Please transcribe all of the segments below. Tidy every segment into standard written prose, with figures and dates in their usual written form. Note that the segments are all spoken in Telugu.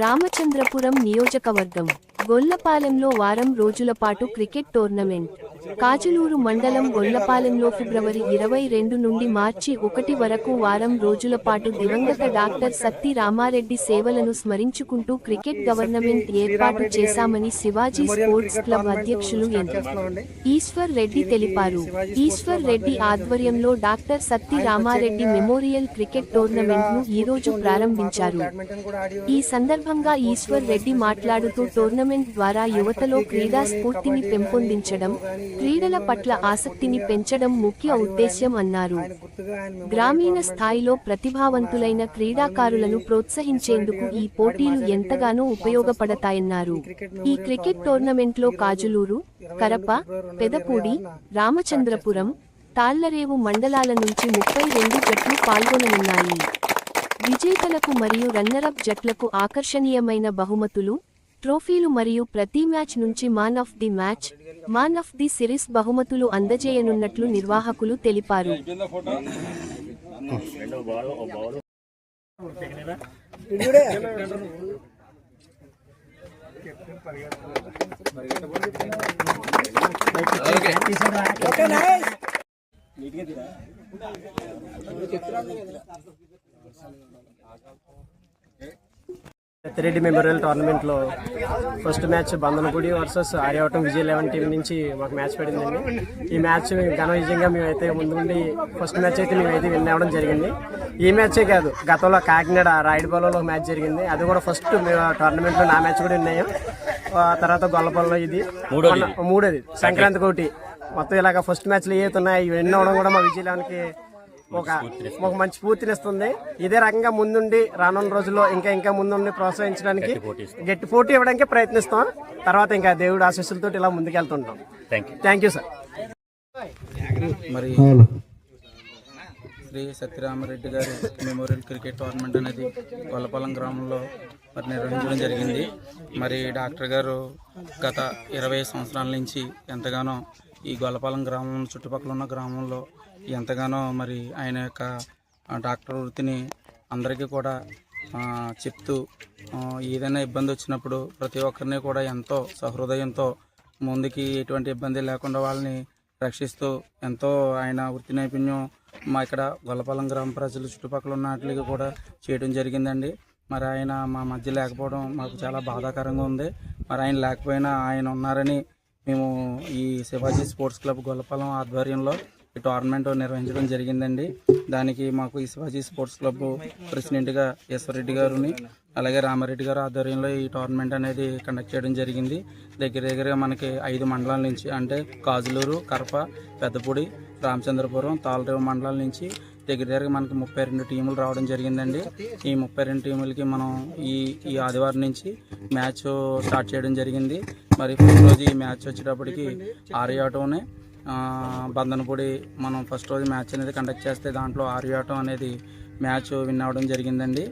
రామచంద్రపురం నియోజకవర్గం గొల్లపాలెంలో వారం రోజుల పాటు క్రికెట్ టోర్నమెంట్. కాజులూరు మండలం గొల్లపాలెంలో ఫిబ్రవరి 22 నుండి మార్చి 1 వరకు వారం రోజుల పాటు దివంగత డాక్టర్ సత్తి రామారెడ్డి సేవలను స్మరించుకుంటూ క్రికెట్ గవర్నమెంట్ ఏర్పాటు చేశామని శివాజీ స్పోర్ట్స్ క్లబ్ అధ్యక్షులు ఎన్. ఈశ్వర్ రెడ్డి తెలిపారు. ఈశ్వర్ రెడ్డి ఆధ్వర్యంలో doctor Satti Ramareddy memorial cricket టోర్నమెంట్ను ఈరోజు ప్రారంభించారు. ఈ సందర్భంగా ఈశ్వర్ రెడ్డి మాట్లాడుతూ టోర్నమెంట్ ద్వారా యువతలో క్రీడా స్ఫూర్తిని పెంపొందించడం, క్రీడల పట్ల ఆసక్తిని పెంచడం ముఖ్య ఉద్దేశ్యం అన్నారు. గ్రామీణ స్థాయిలో ప్రతిభావంతులైన క్రీడాకారులను ప్రోత్సహించేందుకు ఈ పోటీలు ఎంతగానో ఉపయోగపడతాయన్నారు. ఈ క్రికెట్ టోర్నమెంట్లో కాజులూరు, కరప, పెదపూడి, రామచంద్రపురం, తాళ్లరేవు మండలాల నుంచి 32 జట్లు పాల్గొననున్నాయి. విజేతలకు మరియు రన్నరప్ జట్లకు ఆకర్షణీయమైన బహుమతులు, ట్రోఫీలు మరియు ప్రతి మ్యాచ్ నుంచి man of the match, man of the series బహుమతులు అందజేయనున్నట్లు నిర్వాహకులు తెలిపారు. సత్తిరెడ్డి మెమోరియల్ టోర్నమెంట్లో first match Bandhanapudi versus Aryavatam Vijay 11 team నుంచి మాకు మ్యాచ్ పడిందండి. ఈ మ్యాచ్ ఘన విజయంగా మేమైతే ముందు నుండి ఫస్ట్ మ్యాచ్ అయితే మేమైతే విన్ అవ్వడం జరిగింది. ఈ మ్యాచే కాదు, గతంలో కాకినాడ రాయుడుపాలెంలో మ్యాచ్ జరిగింది, అది కూడా ఫస్ట్ టోర్నమెంట్లో నా మ్యాచ్ కూడా విన్ అయ్యాం. తర్వాత గొల్లపాలెంలో ఇది మూడోది, సంక్రాంతి కోటి. మొత్తం ఇలాగ ఫస్ట్ మ్యాచ్లు ఏవైతే ఉన్నాయో ఇవి విన్ అవ్వడం కూడా మా విజయ్ 11కి ఒక మంచి స్ఫూర్తినిస్తుంది. ఇదే రకంగా ముందుండి రానున్న రోజుల్లో ఇంకా ముందుండి ప్రోత్సహించడానికి గట్టి పోటీ ఇవ్వడానికి ప్రయత్నిస్తాం. తర్వాత ఇంకా దేవుడు ఆశీస్సులతో ఇలా ముందుకెళ్తుంటాం. Thank you sir. మరి శ్రీ సత్యరామారెడ్డి గారి మెమోరియల్ క్రికెట్ టోర్నమెంట్ అనేది గొల్లపాలెం గ్రామంలో మరి నిర్వహించడం జరిగింది. మరి డాక్టర్ గారు గత 20 సంవత్సరాల నుంచి ఎంతగానో ఈ గొల్లపాలెం గ్రామం చుట్టుపక్కల ఉన్న గ్రామంలో ఎంతగానో మరి ఆయన యొక్క డాక్టర్ వృత్తిని అందరికీ కూడా చెప్తూ ఏదైనా ఇబ్బంది వచ్చినప్పుడు ప్రతి ఒక్కరిని కూడా ఎంతో సహృదయంతో ముందుకి ఎటువంటి ఇబ్బంది లేకుండా వాళ్ళని రక్షిస్తూ ఎంతో ఆయన వృత్తి నైపుణ్యం మా ఇక్కడ గొల్లపాలెం గ్రామ ప్రజలు చుట్టుపక్కల ఉన్న వాటికి కూడా చేయడం జరిగిందండి. మరి ఆయన మా మధ్య లేకపోవడం మాకు చాలా బాధాకరంగా ఉంది. మరి ఆయన లేకపోయినా ఆయన ఉన్నారని మేము ఈ శివాజీ స్పోర్ట్స్ క్లబ్ గొల్లపాలెం ఆధ్వర్యంలో ఈ టోర్నమెంట్ నిర్వహించడం జరిగిందండి. దానికి మాకు ఈ శివాజీ స్పోర్ట్స్ క్లబ్ ప్రెసిడెంట్గా ఈశ్వర్ గారుని అలాగే రామారెడ్డి గారు ఆధ్వర్యంలో ఈ టోర్నమెంట్ అనేది కండక్ట్ చేయడం జరిగింది. దగ్గరగా మనకి 5 మండలాల నుంచి అంటే కాజులూరు, కరప, పెద్దపూడి, రామచంద్రపురం, తాళ్లరేవు మండలాల నుంచి దగ్గరగా మనకి 32 టీములు రావడం జరిగిందండి. ఈ 32 టీములకి మనం ఈ ఆదివారం నుంచి మ్యాచ్ స్టార్ట్ చేయడం జరిగింది. మరి ఫస్ట్ రోజు ఈ మ్యాచ్ వచ్చేటప్పటికి ఆర్యాటోనే బంధనపూడి మనం ఫస్ట్ రోజు మ్యాచ్ అనేది కండక్ట్ చేస్తే దాంట్లో ఆర్యాటం అనేది మ్యాచ్ విన్ అవ్వడం జరిగిందండి.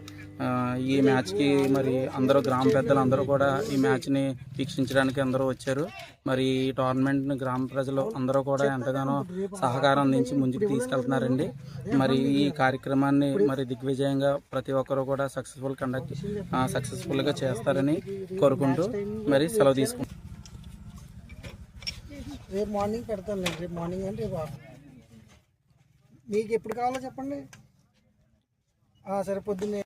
ఈ మ్యాచ్కి మరి అందరూ గ్రామ పెద్దలు అందరూ కూడా ఈ మ్యాచ్ని వీక్షించడానికి అందరూ వచ్చారు. మరి ఈ టోర్నమెంట్ని గ్రామ ప్రజలు అందరూ కూడా ఎంతగానో సహకారం అందించి ముందుకు తీసుకెళ్తున్నారండి. మరి ఈ కార్యక్రమాన్ని మరి దిగ్విజయంగా ప్రతి ఒక్కరూ కూడా సక్సెస్ఫుల్గా చేస్తారని కోరుకుంటూ మరి సెలవు తీసుకుంటాం. రేపు మార్నింగ్ పెడతాను. రేపు మార్నింగ్ అంటే రేపు మీకు ఎప్పుడు కావాలో చెప్పండి. సరే పొద్దున్నే